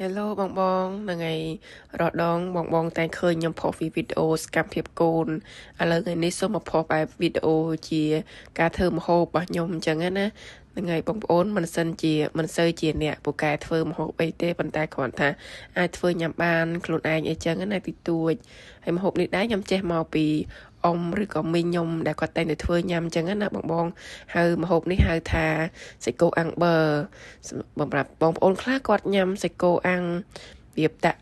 Hello បងថ្ងៃរដងបងតែឃើញខ្ញុំផុសវីដេអូសកម្មភាពកូនឥឡូវថ្ងៃនេះសូមមកផុសបែបវីដេអូជាការធ្វើម្ហូបរបស់ខ្ញុំអញ្ចឹងណាថ្ងៃបងប្អូនមិនសូវជាអ្នកពូកែធ្វើម្ហូបអីទេប៉ុន្តែគ្រាន់ថាអាចធ្វើញ៉ាំបានខ្លួនឯងអីចឹងណាតិចតួចហើយម្ហូបនេះដែរខ្ញុំចេះមកពីអ៊ំឬក៏មីងខ្ញុំដែលគាត់តែងតែធ្វើញ៉ាំអញ្ចឹងណាបងហៅម្ហូបនេះហៅថាសាច់គោអាំងប៊ឺសម្រាប់បងប្អូនខ្លះគាត់ញ៉ាំសាច់គោអាំងវាដាក់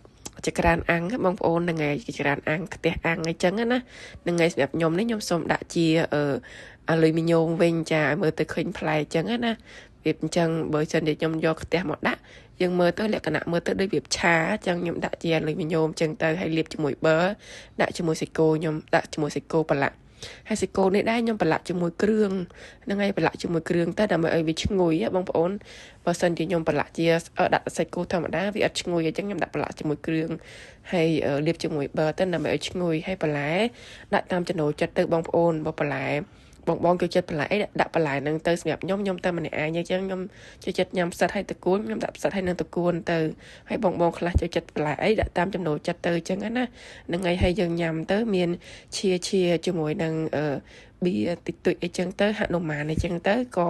ចក្រានអាំងបងប្អូនហ្នឹងហើយចក្រានអាំងខ្ទះអាំងអីចឹងណាហ្នឹងហើយសម្រាប់ខ្ញុំនេះខ្ញុំសូមដាក់ជាអាលុយមីញ៉ូមវិញចាឲ្យមើលទៅឃើញប្លែកចឹងណាវាអញ្ចឹងបើសិនជាខ្ញុំយកខ្ទះមកដាក់យើងមើលទៅលក្ខណៈមើលទៅដូចវាឆាអញ្ចឹងខ្ញុំដាក់ជាអាលុយមីញ៉ូមអញ្ចឹងទៅហើយលាបជាមួយប៊ឺដាក់ជាមួយសាច់គោខ្ញុំដាក់ជាមួយសាច់គោប្រឡាក់ហើយសាច់គោនេះដែរខ្ញុំប្រឡាក់ជាមួយគ្រឿងហ្នឹងហើយប្រឡាក់ជាមួយគ្រឿងទៅដើម្បីឲ្យវាឈ្ងុយបងប្អូនបើសិនជាខ្ញុំប្រឡាក់ជាដាក់សាច់គោធម្មតាវាអត់ឈ្ងុយអញ្ចឹងខ្ញុំដាក់ប្រឡាក់ជាមួយគ្រឿងហើយលាបជាមួយប៊ឺទៅដើម្បីឲ្យឈ្ងុយហើយបន្លែដាក់តាមចំណូលចិត្តទៅបងប្អូនបើបន្លែបងចូលចិត្តបន្លែអីដាក់បន្លែហ្នឹងទៅសម្រាប់ខ្ញុំតែម្នាក់ឯងអញ្ចឹងខ្ញុំចូលចិត្តញ៉ាំផ្សិតហើយតកួនខ្ញុំដាក់ផ្សិតហើយនឹងតកួនទៅហើយបងខ្លះចូលចិត្តបន្លែអីដាក់តាមចំណូលចិត្តទៅអញ្ចឹងណាហ្នឹងហើយយើងញ៉ាំទៅមានឈាជាមួយនឹងប៊ីតិចតួចអីចឹងទៅហនុមានអីចឹងទៅក៏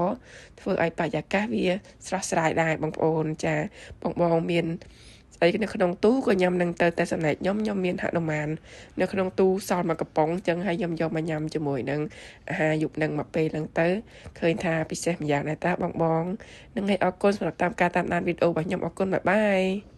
ធ្វើឲ្យបរិយាកាសវាស្រស់ស្រាយដែរបងប្អូនចាបងមានស្អីនៅក្នុងទូក៏ញ៉ាំនឹងទៅតែចំណែកខ្ញុំមានហនុមាននៅក្នុងទូសល់មួយកំប៉ុងចឹងហើយខ្ញុំយកមកញ៉ាំជាមួយនឹងអាហារយប់នឹងមកពេលហ្នឹងទៅឃើញថាពិសេសម្យ៉ាងដែរតាបងហ្នឹងហើយអរគុណសម្រាប់តាមការតាមដានវីដេអូរបស់ខ្ញុំអរគុណបាយបាយ